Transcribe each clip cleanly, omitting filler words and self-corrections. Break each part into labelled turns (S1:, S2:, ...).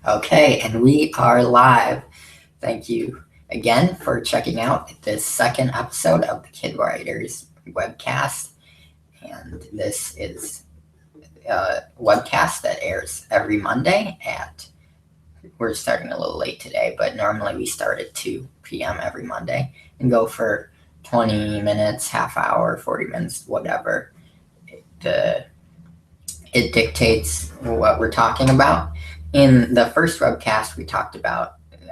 S1: Okay, and we are live. Thank you again for checking out this second episode of the Kid Writers Webcast. And this is a webcast that airs every Monday we're starting a little late today, but normally we start at 2 p.m. every Monday and go for 20 minutes, half hour, 40 minutes, whatever. It dictates what we're talking about. In the first webcast,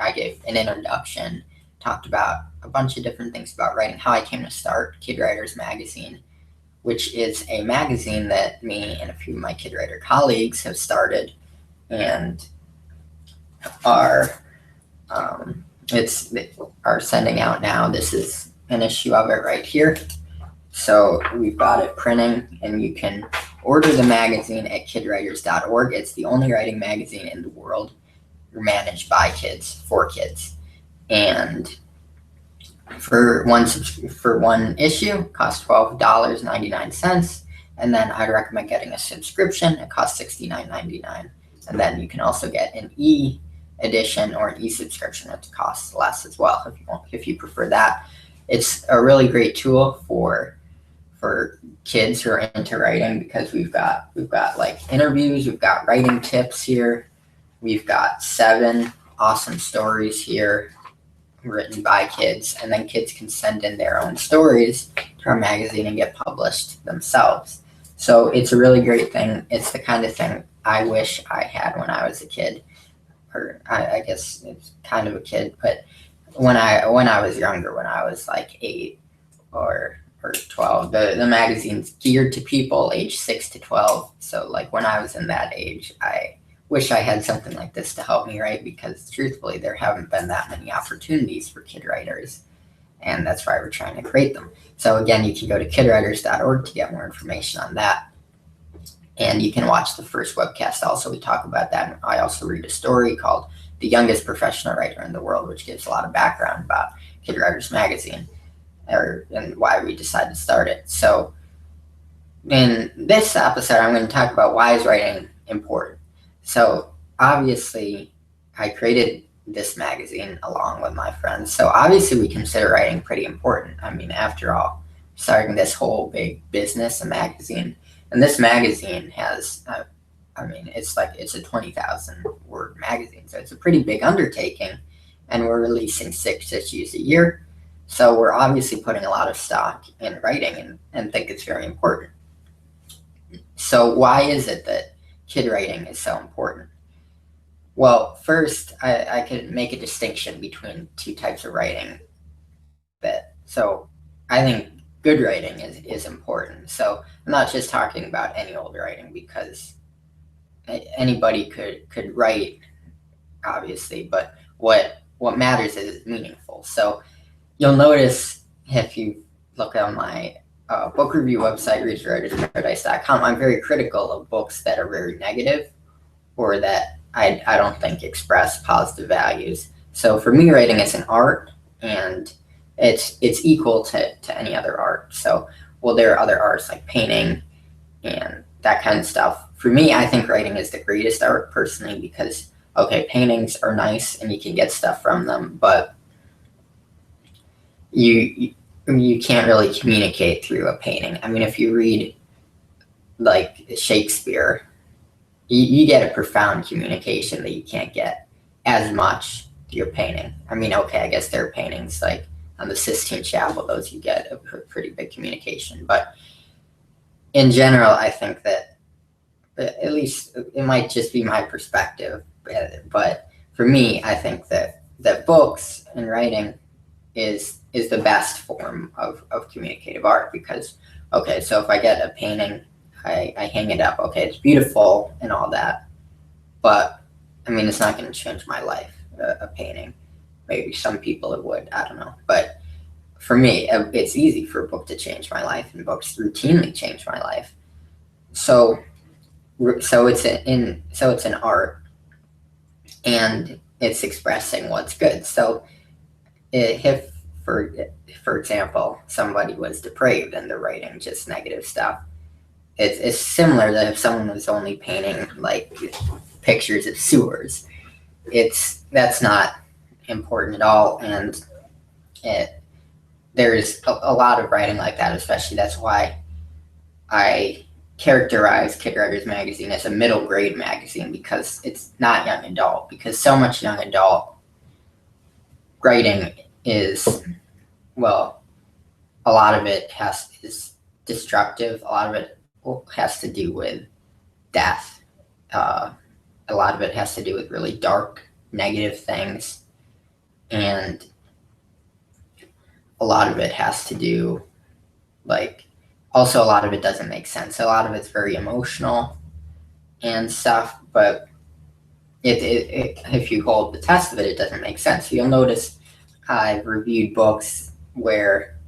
S1: I gave an introduction, talked about a bunch of different things about writing, how I came to start Kid Writers Magazine, which is a magazine that me and a few of my Kid Writer colleagues have started and are sending out now. This is an issue of it right here. So we've got it printing, and you can order the magazine at kidwriters.org. It's the only writing magazine in the world managed by kids, for kids. And for one issue, it costs $12.99. And then I'd recommend getting a subscription. It costs $69.99. And then you can also get an e-edition or an e-subscription. It costs less as well if you prefer that. It's a really great tool for kids who are into writing, because we've got like interviews, we've got writing tips here, we've got 7 awesome stories here written by kids, and then kids can send in their own stories to our magazine and get published themselves. So it's a really great thing. It's the kind of thing I wish I had when I was a kid, or I guess it's kind of a kid, but when I was younger, when I was like 8 or 12, the magazine's geared to people age 6 to 12. So like when I was in that age, I wish I had something like this to help me write, because truthfully, there haven't been that many opportunities for kid writers, and that's why we're trying to create them. So again, you can go to kidwriters.org to get more information on that. And you can watch the first webcast also. We talk about that. I also read a story called The Youngest Professional Writer in the World, which gives a lot of background about Kid Writers Magazine and why we decided to start it. So in this episode, I'm going to talk about why is writing important. So obviously, I created this magazine along with my friends. So obviously, we consider writing pretty important. I mean, after all, starting this whole big business, a magazine, and this magazine has, it's a 20,000 word magazine. So it's a pretty big undertaking, and we're releasing 6 issues a year. So we're obviously putting a lot of stock in writing and think it's very important. So why is it that kid writing is so important? Well, first, I could make a distinction between 2 types of writing. So I think good writing is important. So I'm not just talking about any old writing, because anybody could write, obviously, but what matters is meaningful. So you'll notice if you look on my book review website, readswritersparadise.com, I'm very critical of books that are very negative or that I don't think express positive values. So for me, writing is an art, and it's equal to any other art. So, well, there are other arts like painting and that kind of stuff. For me, I think writing is the greatest art personally, because, okay, paintings are nice and you can get stuff from them, but you can't really communicate through a painting. I mean, if you read like Shakespeare, you get a profound communication that you can't get as much through a painting. I mean, okay, I guess there are paintings like on the Sistine Chapel, those you get a pretty big communication. But in general, I think that, at least it might just be my perspective, but for me, I think that books and writing is the best form of communicative art, because, okay, so if I get a painting, I hang it up, okay, it's beautiful and all that, but I mean, it's not going to change my life, a painting. Maybe some people it would, I don't know, but for me, it's easy for a book to change my life, and books routinely change my life. So it's an art, and it's expressing what's good. So if, for example, somebody was depraved and they're writing just negative stuff, it's similar that if someone was only painting like pictures of sewers, that's not important at all, and there's a lot of writing like that. Especially that's why I characterize Kid Writers magazine as a middle grade magazine, because it's not young adult, because so much young adult writing is, well, a lot of it is destructive. A lot of it has to do with death. A lot of it has to do with really dark, negative things, and a lot of it has to do, like, also a lot of it doesn't make sense. A lot of it's very emotional and stuff, but if you hold the test of it, it doesn't make sense. So you'll notice I've reviewed books where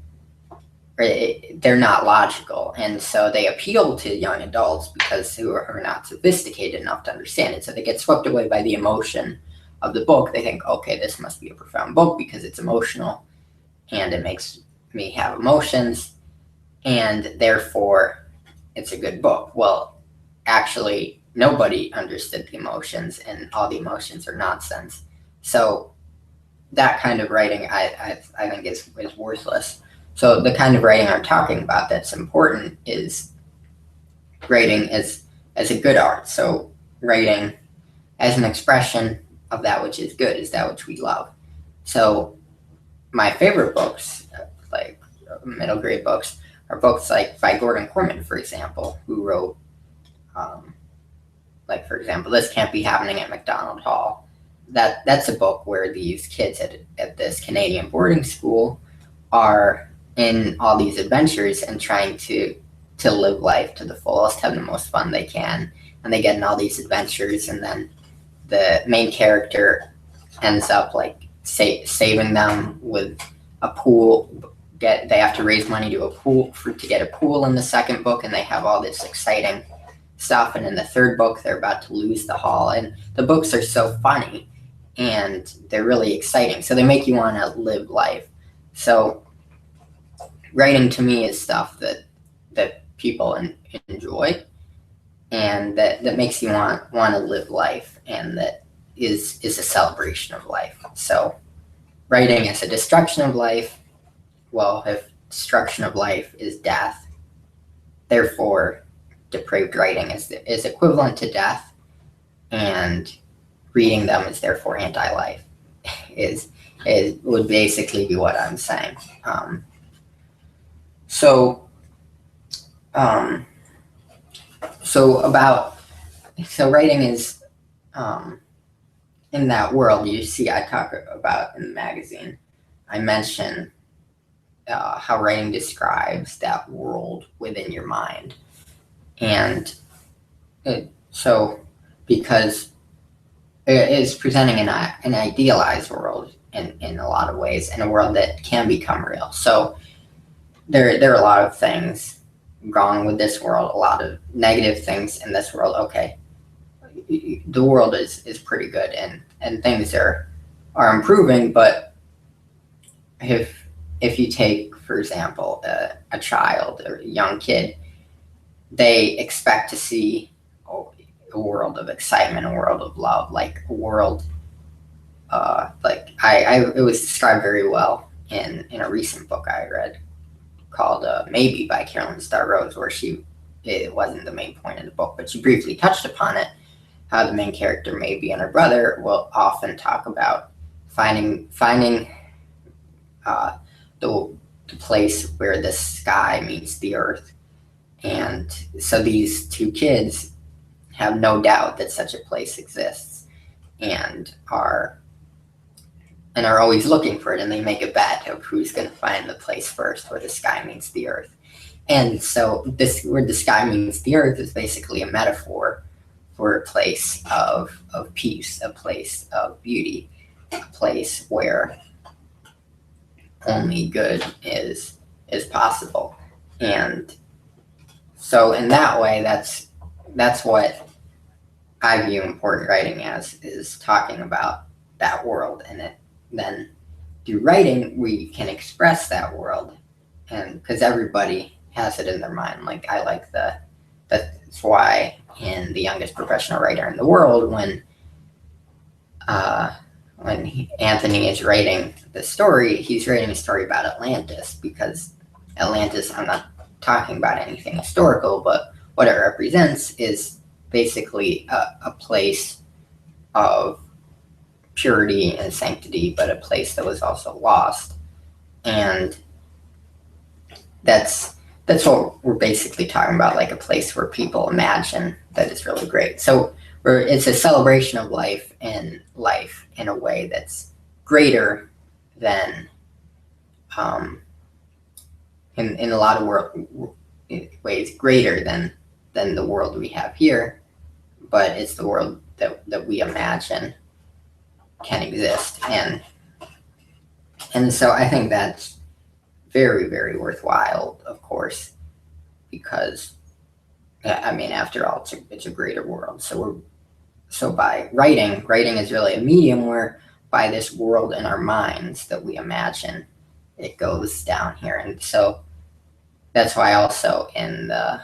S1: they're not logical, and so they appeal to young adults because who are not sophisticated enough to understand it. So they get swept away by the emotion of the book. They think, okay, this must be a profound book because it's emotional and it makes me have emotions, and therefore it's a good book. Well, actually, nobody understood the emotions, and all the emotions are nonsense. So that kind of writing I think is worthless. So the kind of writing I'm talking about that's important is writing as a good art. So writing as an expression of that which is good, is that which we love. So my favorite books, like middle grade books, are books like by Gordon Corman, for example, who wrote, like, for example, This Can't Be Happening at McDonald Hall. That's a book where these kids at this Canadian boarding school are in all these adventures and trying to live life to the fullest, have the most fun they can, and they get in all these adventures, and then the main character ends up like saving them with a pool. They have to raise money to get a pool in the second book, and they have all this exciting stuff. And in the third book, they're about to lose the hall, and the books are so funny and they're really exciting, so they make you want to live life. So writing to me is stuff that people enjoy, and that makes you want to live life, and that is a celebration of life. So writing as a destruction of life, well, if destruction of life is death, therefore depraved writing is equivalent to death, and reading them is therefore anti-life. Would basically be what I'm saying. So writing is, in that world, you see I talk about in the magazine, I mention how writing describes that world within your mind. And so because it is presenting an idealized world in a lot of ways, and a world that can become real. So there are a lot of things wrong with this world, a lot of negative things in this world. Okay, the world is pretty good, and things are improving, but if you take, for example, a child or a young kid, they expect to see a world of excitement, a world of love, like a world, like it was described very well in a recent book I read called Maybe by Carolyn Starr Rose, where it wasn't the main point of the book, but she briefly touched upon it, how the main character Maybe and her brother will often talk about finding the place where the sky meets the earth. And so these two kids have no doubt that such a place exists, and are always looking for it, and they make a bet of who's going to find the place first where the sky meets the earth. And so this, where the sky meets the earth, is basically a metaphor for a place of peace, a place of beauty, a place where only good is possible. And so in that way, that's what I view important writing as, is talking about that world. And then through writing, we can express that world, and because everybody has it in their mind. Like, I like that's why in The Youngest Professional Writer in the World, when when Anthony is writing the story, he's writing a story about Atlantis, because Atlantis, I'm not talking about anything historical, but what it represents is basically a place of purity and sanctity, but a place that was also lost. And that's what we're basically talking about, like a place where people imagine that is really great. So it's a celebration of life and life in a way that's greater than, in a lot of ways, greater than the world we have here, but it's the world that we imagine can exist. And so I think that's very, very worthwhile, of course, because, I mean, after all, it's a greater world. So by writing is really a medium where, by this world in our minds that we imagine, it goes down here. And so that's why also in the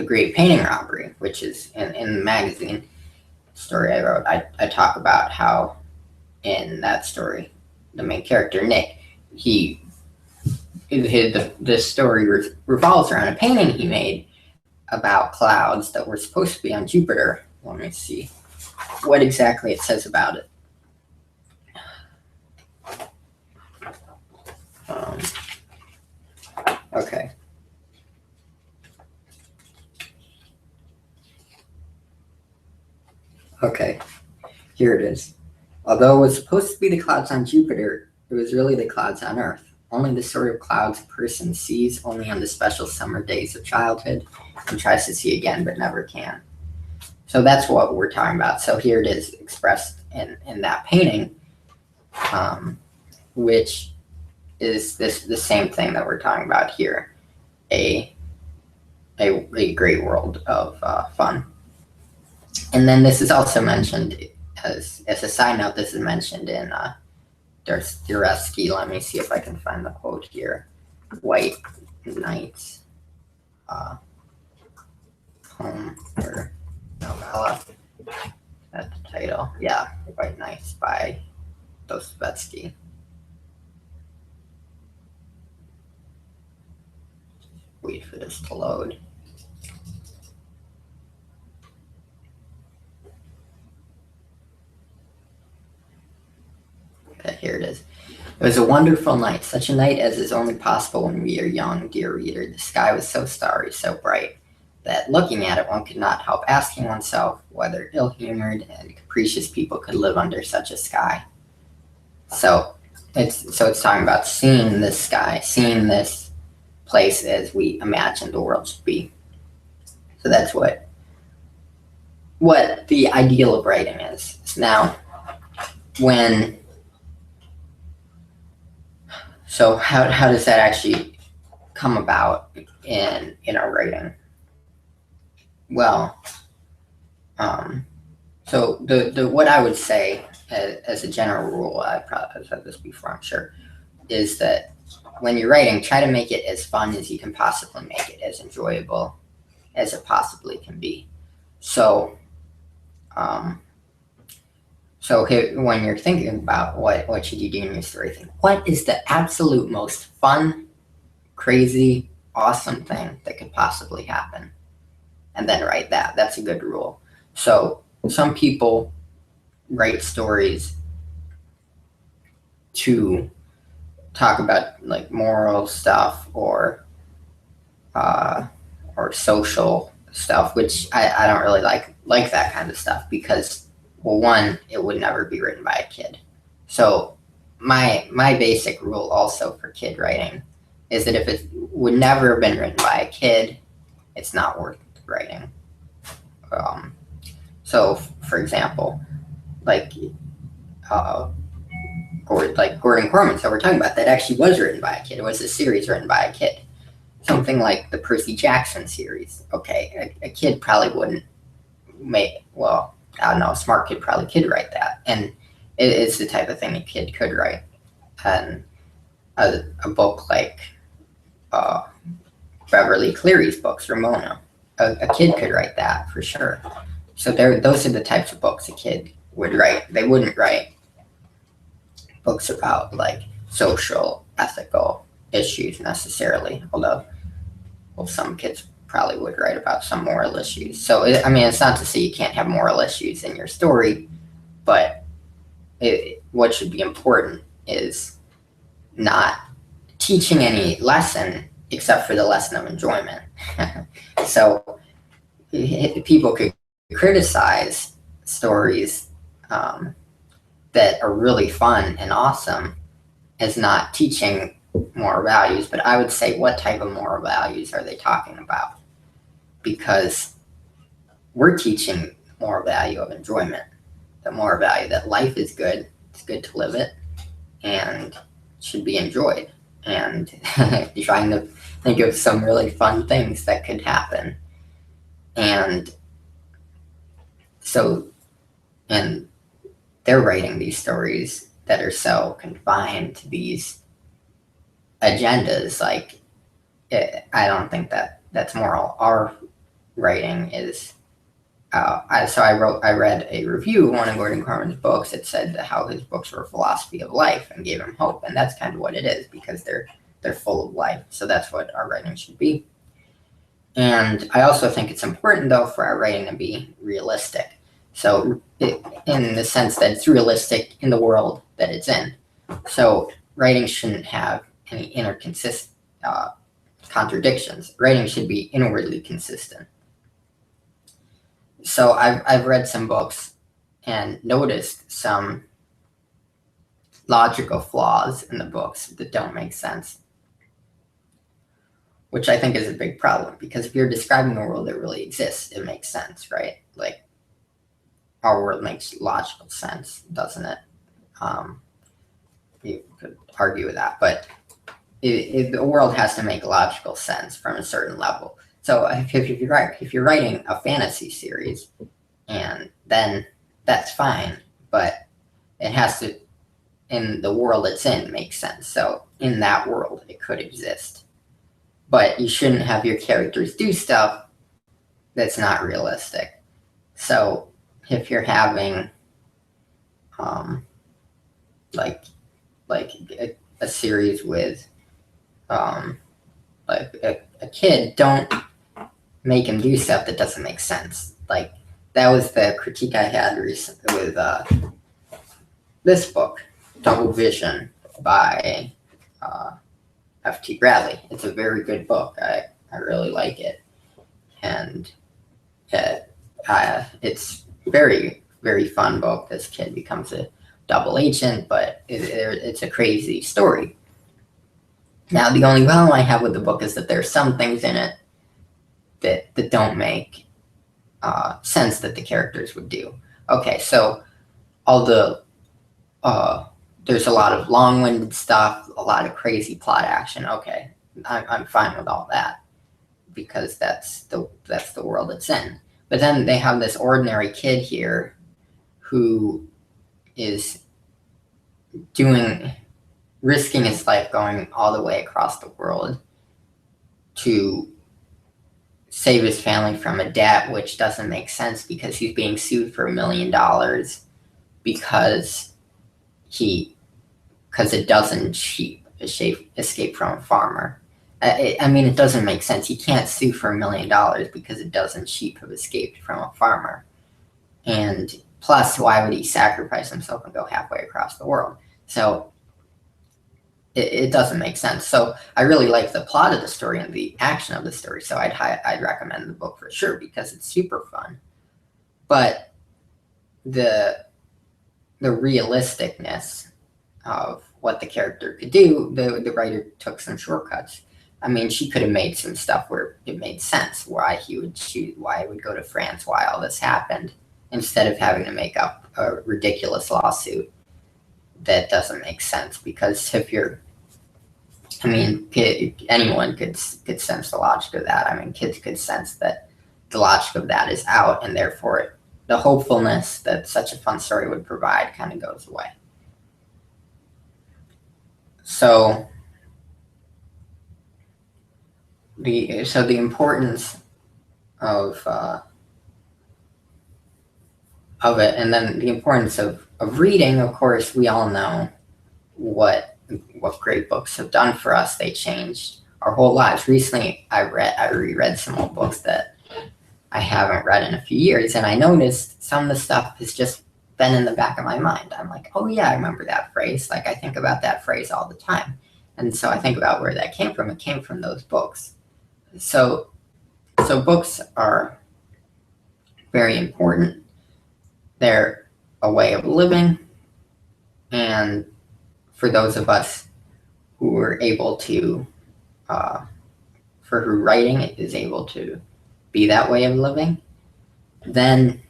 S1: Great Painting Robbery, which is in the magazine story I wrote, I talk about how in that story, the main character, Nick, the story revolves around a painting he made about clouds that were supposed to be on Jupiter. Let me see what exactly it says about it. Okay. Okay, here it is. Although it was supposed to be the clouds on Jupiter, it was really the clouds on Earth. Only the sort of clouds a person sees only on the special summer days of childhood and tries to see again but never can. So that's what we're talking about. So here it is expressed in that painting, which is the same thing that we're talking about here, a great world of fun. And then this is also mentioned as a side note. This is mentioned in Dostoevsky. Let me see if I can find the quote here. White Knights poem or novella. That's the title. Yeah, White Knights by Dostoevsky. Wait for this to load. Okay, here it is. It was a wonderful night, such a night as is only possible when we are young, dear reader. The sky was so starry, so bright, that looking at it, one could not help asking oneself whether ill-humored and capricious people could live under such a sky. So it's talking about seeing this sky, seeing this place as we imagine the world should be. So that's what the ideal of writing is. Now, so how does that actually come about in our writing? Well, so the what I would say as a general rule, I've said this before, I'm sure, is that when you're writing, try to make it as fun as you can possibly make it, as enjoyable as it possibly can be. So, when you're thinking about what should you do in your story, think, what is the absolute most fun, crazy, awesome thing that could possibly happen? And then write that. That's a good rule. So some people write stories to talk about like moral stuff or social stuff, which I don't really like that kind of stuff, because, well, one, it would never be written by a kid. So my basic rule also for kid writing is that if it would never have been written by a kid, it's not worth writing. So for example, like Gordon Corman, so we're talking about, that actually was written by a kid. It was a series written by a kid. Something like the Percy Jackson series. Okay, a kid probably wouldn't well, I don't know, a smart kid probably could write that. And it's the type of thing a kid could write. And a book like Beverly Cleary's books, Ramona, a kid could write that for sure. So those are the types of books a kid would write. They wouldn't write books about like social, ethical issues necessarily, although some kids probably would write about some moral issues. So I mean, it's not to say you can't have moral issues in your story, but what should be important is not teaching any lesson except for the lesson of enjoyment. So people could criticize stories that are really fun and awesome as not teaching moral values, but I would say, what type of moral values are they talking about? Because we're teaching moral value of enjoyment, the moral value that life is good, it's good to live it, and should be enjoyed. And trying to think of some really fun things that could happen. And so, and they're writing these stories that are so confined to these agendas. Like, I don't think that that's moral. Our writing is. I read a review of one of Gordon Corman's books. It said how his books were a philosophy of life and gave him hope, and that's kind of what it is, because they're full of life. So that's what our writing should be. And I also think it's important, though, for our writing to be realistic. So in the sense that it's realistic in the world that it's in. So writing shouldn't have any inner contradictions. Writing should be inwardly consistent. So I've read some books and noticed some logical flaws in the books that don't make sense, which I think is a big problem, because if you're describing a world that really exists, it makes sense, right? Like, our world makes logical sense, doesn't it? You could argue with that, but the world has to make logical sense from a certain level. So if you're writing a fantasy series, and then that's fine, but it has to, in the world it's in, make sense. So in that world, it could exist. But you shouldn't have your characters do stuff that's not realistic. So if you're having like a series with like a kid, don't make him do stuff that doesn't make sense. Like, that was the critique I had recently with this book, Double Vision by F.T. Bradley. It's a very good book. I really like it. And it's very, very fun book. This kid becomes a double agent, but it's a crazy story. Now, the only problem I have with the book is that there's some things in it that don't make sense that the characters would do. Okay, so all the there's a lot of long-winded stuff, a lot of crazy plot action. Okay, I'm fine with all that, because that's the world it's in. But then they have this ordinary kid here who is risking his life, going all the way across the world to save his family from a debt, which doesn't make sense, because he's being sued for $1 million because a dozen sheep escaped from a farmer. I mean, it doesn't make sense. He can't sue for $1 million because a dozen sheep have escaped from a farmer. And plus, why would he sacrifice himself and go halfway across the world? So it doesn't make sense. So I really like the plot of the story and the action of the story. So I'd recommend the book for sure, because it's super fun. But the realisticness of what the character could do, the writer took some shortcuts. I mean, she could have made some stuff where it made sense, why he would go to France, why all this happened, instead of having to make up a ridiculous lawsuit that doesn't make sense. Because anyone could sense the logic of that. I mean, kids could sense that the logic of that is out, and therefore the hopefulness that such a fun story would provide kind of goes away. So the importance of of it. And then the importance of reading, of course, we all know what great books have done for us. They changed our whole lives. Recently, I reread some old books that I haven't read in a few years, and I noticed some of the stuff has just been in the back of my mind. I'm like, oh yeah, I remember that phrase. Like, I think about that phrase all the time. And so I think about where that came from. It came from those books. So books are very important. They're a way of living. And for those of us who are able to, for who writing is able to be that way of living, then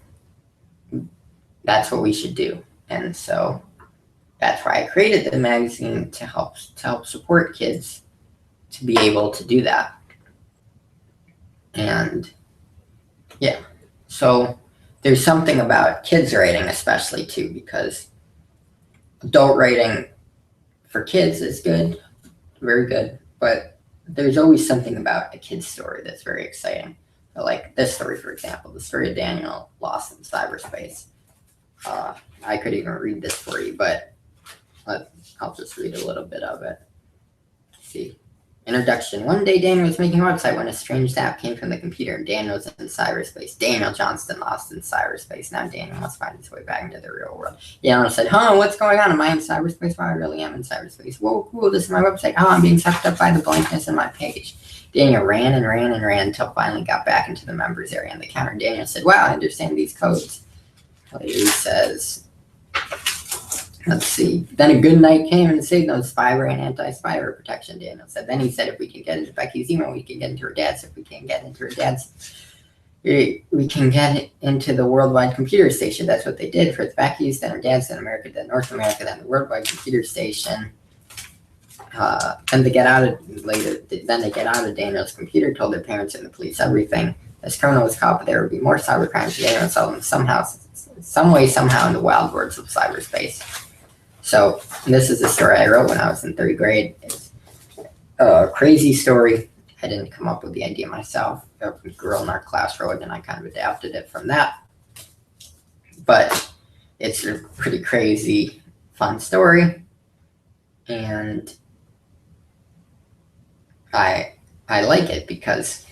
S1: that's what we should do. And so that's why I created the magazine, to help support kids to be able to do that. And yeah, so there's something about kids writing especially too, because adult writing for kids is good, very good, but there's always something about a kid's story that's very exciting. Like this story, for example, the story of Daniel lost in cyberspace. I could even read this for you, but I'll just read a little bit of it. Let's see. Introduction. One day Daniel was making a website when a strange zap came from the computer, and Daniel was in cyberspace. Daniel Johnston lost in cyberspace. Now Daniel must find his way back into the real world. Daniel said, what's going on? Am I in cyberspace? Well, I really am in cyberspace. Whoa, cool, this is my website. I'm being sucked up by the blankness in my page. Daniel ran and ran and ran until finally got back into the members area on the counter. Daniel said, wow, I understand these codes. Later he says, let's see. Then a good night came and saved those spyware and anti-spyware protection, Daniel said. Then he said, if we can get into Becky's email, we can get into her dad's. If we can't get into her dad's, we can get into the worldwide computer station. That's what they did. First Becky's, then her dad's, then America, then North America, then the worldwide computer station. Then they get out of Daniel's computer, told their parents and the police everything. This criminal was caught, but there would be more cyber crimes. Daniel saw them somehow in the wild words of cyberspace. So this is a story I wrote when I was in third grade. It's a crazy story. I didn't come up with the idea myself. A girl in our class wrote it, and I kind of adapted it from that. But it's a pretty crazy, fun story. And I like it because,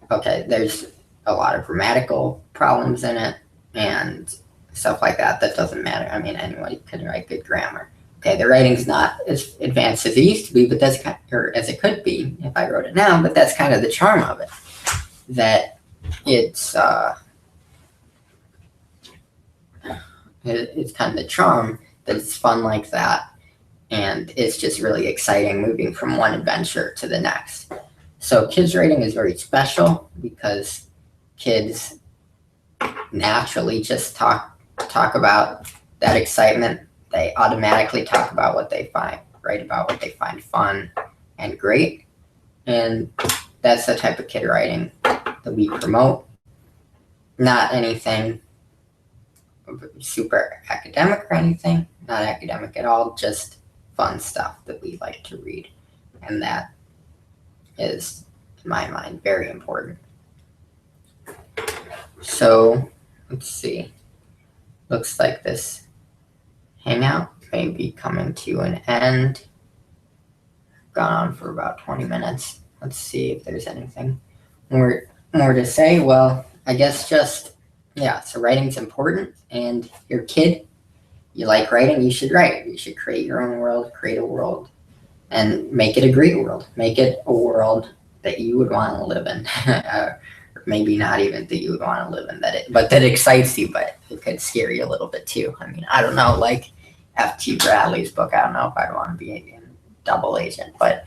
S1: okay, there's a lot of grammatical problems in it and stuff like that. That doesn't matter. I mean, anyone can write good grammar. Okay, the writing's not as advanced as it used to be, but that's or as it could be if I wrote it now. But that's kind of the charm of it. That it's kind of the charm that it's fun like that, and it's just really exciting moving from one adventure to the next. So kids writing is very special because kids naturally just talk about that excitement. They automatically talk about what they write about what they find fun and great. And that's the type of kid writing that we promote. Not anything super academic or anything, not academic at all, just fun stuff that we like to read. And that is, in my mind, very important. So, let's see. Looks like this hangout may be coming to an end. Gone on for about 20 minutes. Let's see if there's anything more to say. Well, I guess just, so writing's important, and you're a kid, you like writing, you should write. You should create your own world, create a world, and make it a great world. Make it a world that you would want to live in. Or maybe not even that you would want to live in, but that excites you, but it could scare you a little bit too. I mean, I don't know, like F.T. Bradley's book, I don't know if I want to be a double agent, but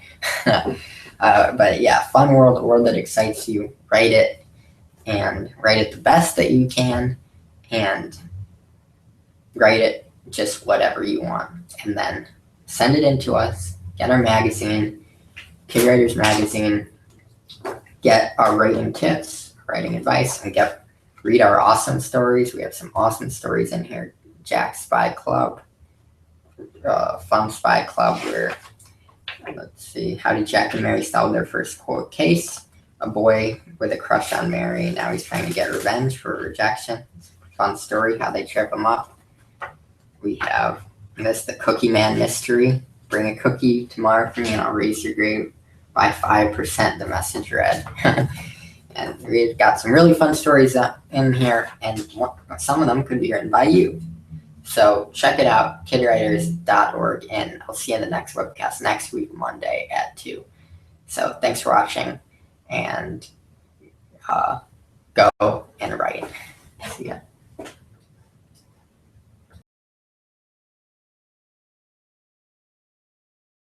S1: yeah, fun world, a world that excites you. Write it, and write it the best that you can, and write it just whatever you want, and then send it in to us. Get our magazine, Kid Writers Magazine. Get our writing tips, writing advice, and read our awesome stories. We have some awesome stories in here. Jack's Spy Club, Fun Spy Club, where, let's see, how did Jack and Mary solve their first court case? A boy with a crush on Mary. Now he's trying to get revenge for rejection. fun story, how they trip them up. We have this, the Cookie Man mystery. Bring a cookie tomorrow for me and I'll raise your grade by 5%, the message read. And we've got some really fun stories in here, and some of them could be written by you. So check it out, kidwriters.org, and I'll see you in the next webcast next week, Monday at 2. So thanks for watching, and